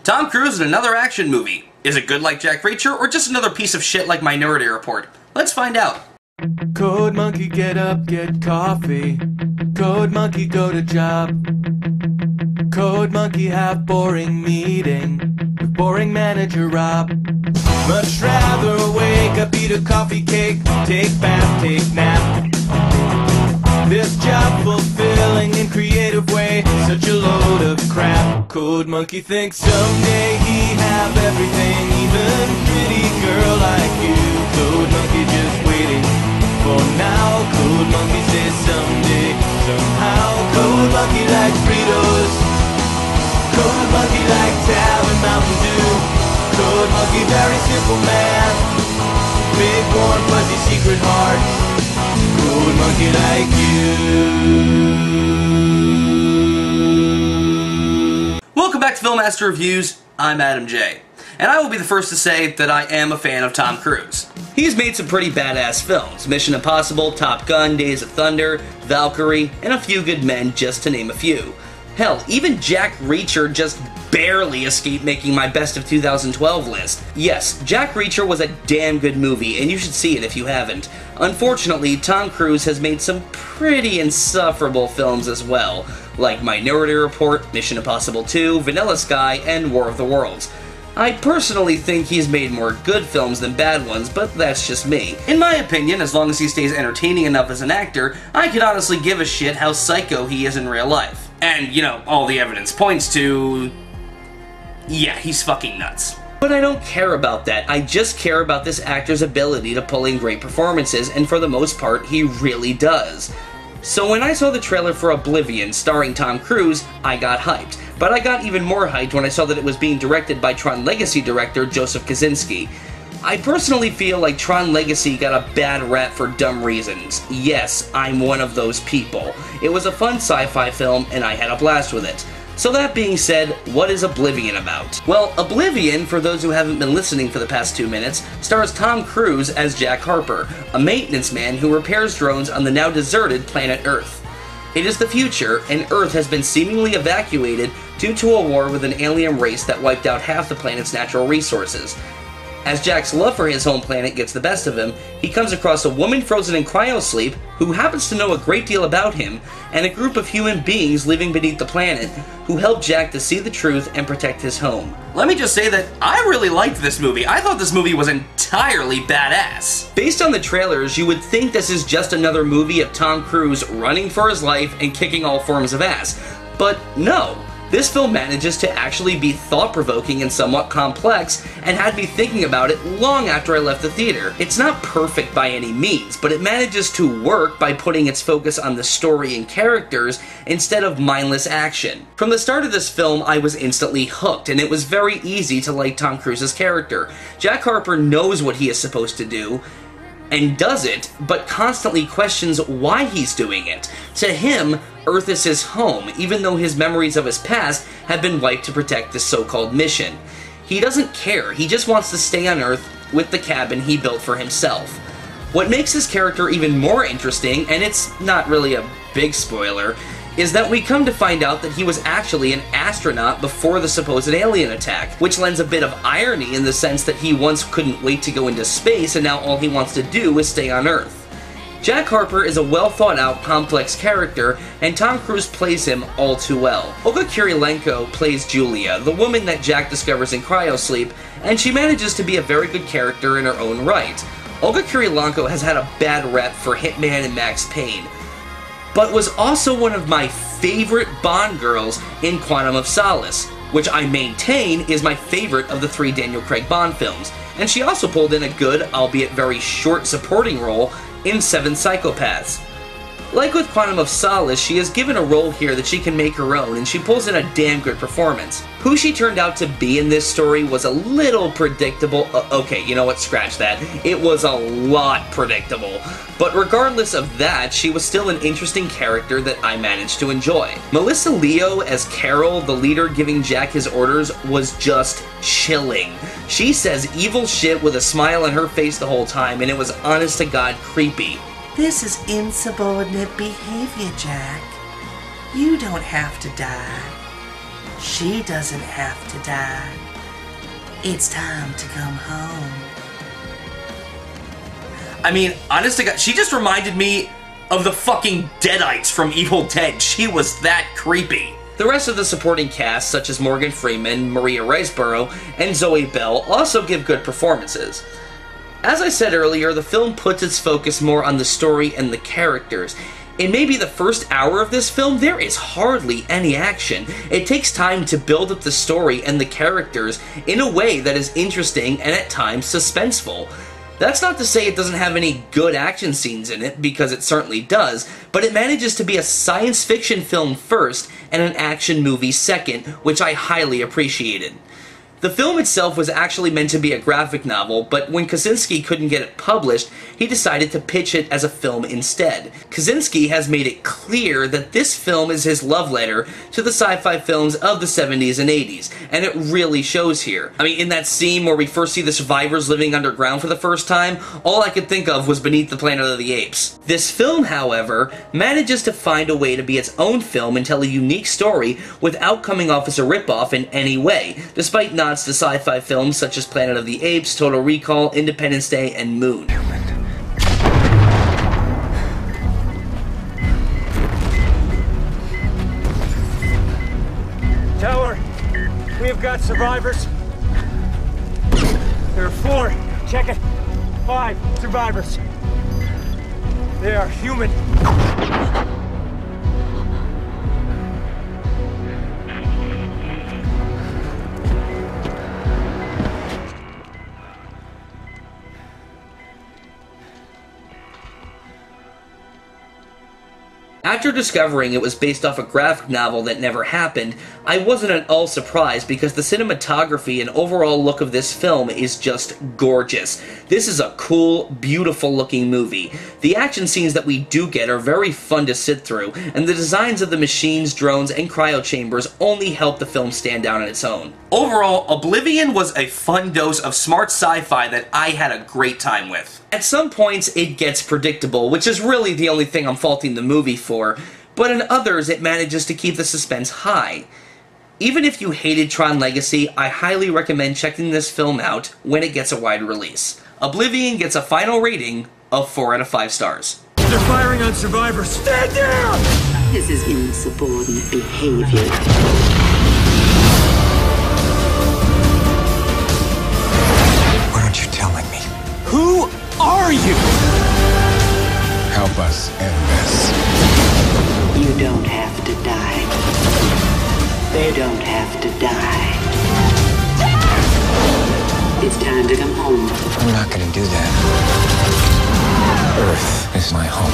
Tom Cruise in another action movie. Is it good like Jack Reacher, or just another piece of shit like Minority Report? Let's find out. Code Monkey, get up, get coffee. Code Monkey, go to job. Code Monkey, have boring meeting with boring manager Rob. Much rather wake up, eat a coffee cake, take bath, take nap. This job fulfilling in creative way, such a load of crap. Code Monkey thinks someday he have everything, even pretty girl like you. Code Monkey just waiting for now. Code Monkey says someday, somehow. Code Monkey like Fritos. Code Monkey like Tab and Mountain Dew. Code Monkey very simple man. Big warm fuzzy secret heart. Code Monkey like you. Welcome back to Filmmaster Reviews. I'm Adam J. And I will be the first to say that I am a fan of Tom Cruise. He's made some pretty badass films. Mission Impossible, Top Gun, Days of Thunder, Valkyrie, and A Few Good Men, just to name a few. Hell, even Jack Reacher just barely escaped making my best of 2012 list. Yes, Jack Reacher was a damn good movie, and you should see it if you haven't. Unfortunately, Tom Cruise has made some pretty insufferable films as well, like Minority Report, Mission Impossible 2, Vanilla Sky, and War of the Worlds. I personally think he's made more good films than bad ones, but that's just me. In my opinion, as long as he stays entertaining enough as an actor, I could honestly give a shit how psycho he is in real life. And, you know, all the evidence points to... yeah, he's fucking nuts. But I don't care about that. I just care about this actor's ability to pull in great performances, and for the most part, he really does. So when I saw the trailer for Oblivion starring Tom Cruise, I got hyped. But I got even more hyped when I saw that it was being directed by Tron Legacy director Joseph Kosinski. I personally feel like Tron Legacy got a bad rap for dumb reasons. Yes, I'm one of those people. It was a fun sci-fi film, and I had a blast with it. So that being said, what is Oblivion about? Well, Oblivion, for those who haven't been listening for the past 2 minutes, stars Tom Cruise as Jack Harper, a maintenance man who repairs drones on the now deserted planet Earth. It is the future, and Earth has been seemingly evacuated due to a war with an alien race that wiped out half the planet's natural resources. As Jack's love for his home planet gets the best of him, he comes across a woman frozen in cryosleep who happens to know a great deal about him, and a group of human beings living beneath the planet who help Jack to see the truth and protect his home. Let me just say that I really liked this movie. I thought this movie was entirely badass. Based on the trailers, you would think this is just another movie of Tom Cruise running for his life and kicking all forms of ass. But no. This film manages to actually be thought-provoking and somewhat complex, and had me thinking about it long after I left the theater. It's not perfect by any means, but it manages to work by putting its focus on the story and characters instead of mindless action. From the start of this film, I was instantly hooked, and it was very easy to like Tom Cruise's character. Jack Harper knows what he is supposed to do, and does it, but constantly questions why he's doing it. To him, Earth is his home, even though his memories of his past have been wiped to protect this so-called mission. He doesn't care, he just wants to stay on Earth with the cabin he built for himself. What makes his character even more interesting, and it's not really a big spoiler, is that we come to find out that he was actually an astronaut before the supposed alien attack, which lends a bit of irony in the sense that he once couldn't wait to go into space and now all he wants to do is stay on Earth. Jack Harper is a well-thought-out, complex character, and Tom Cruise plays him all too well. Olga Kurylenko plays Julia, the woman that Jack discovers in cryosleep, and she manages to be a very good character in her own right. Olga Kurylenko has had a bad rep for Hitman and Max Payne, but was also one of my favorite Bond girls in Quantum of Solace, which I maintain is my favorite of the 3 Daniel Craig Bond films, and she also pulled in a good, albeit very short, supporting role in 7 Psychopaths. Like with Quantum of Solace, she is given a role here that she can make her own, and she pulls in a damn good performance. Who she turned out to be in this story was a little predictable. Okay, you know what, scratch that. It was a lot predictable. But regardless of that, she was still an interesting character that I managed to enjoy. Melissa Leo as Carol, the leader giving Jack his orders, was just chilling. She says evil shit with a smile on her face the whole time, and it was honest to God creepy. This is insubordinate behavior, Jack. You don't have to die. She doesn't have to die. It's time to come home. I mean, honest to God, she just reminded me of the fucking Deadites from Evil Dead. She was that creepy. The rest of the supporting cast, such as Morgan Freeman, Maria Riceborough, and Zoe Bell, also give good performances. As I said earlier, the film puts its focus more on the story and the characters. In maybe the first hour of this film, there is hardly any action. It takes time to build up the story and the characters in a way that is interesting and at times suspenseful. That's not to say it doesn't have any good action scenes in it, because it certainly does, but it manages to be a science fiction film first and an action movie second, which I highly appreciated. The film itself was actually meant to be a graphic novel, but when Kosinski couldn't get it published, he decided to pitch it as a film instead. Kosinski has made it clear that this film is his love letter to the sci-fi films of the 70s and 80s, and it really shows here. I mean, in that scene where we first see the survivors living underground for the first time, all I could think of was Beneath the Planet of the Apes. This film, however, manages to find a way to be its own film and tell a unique story without coming off as a ripoff in any way, despite nods to sci-fi films such as Planet of the Apes, Total Recall, Independence Day, and Moon. Tower, we have got survivors. There are 4. Check it. 5 survivors. They are human. After discovering it was based off a graphic novel that never happened, I wasn't at all surprised because the cinematography and overall look of this film is just gorgeous. This is a cool, beautiful looking movie. The action scenes that we do get are very fun to sit through, and the designs of the machines, drones, and cryo chambers only help the film stand out on its own. Overall, Oblivion was a fun dose of smart sci-fi that I had a great time with. At some points, it gets predictable, which is really the only thing I'm faulting the movie for, but in others, it manages to keep the suspense high. Even if you hated Tron Legacy, I highly recommend checking this film out when it gets a wide release. Oblivion gets a final rating of 4 out of 5 stars. They're firing on survivors. Stand down! This is insubordinate behavior. Why aren't you telling me? Who are you? Help us end this. You don't have to die. They don't have to die. It's time to come home. I'm not gonna do that. Earth is my home.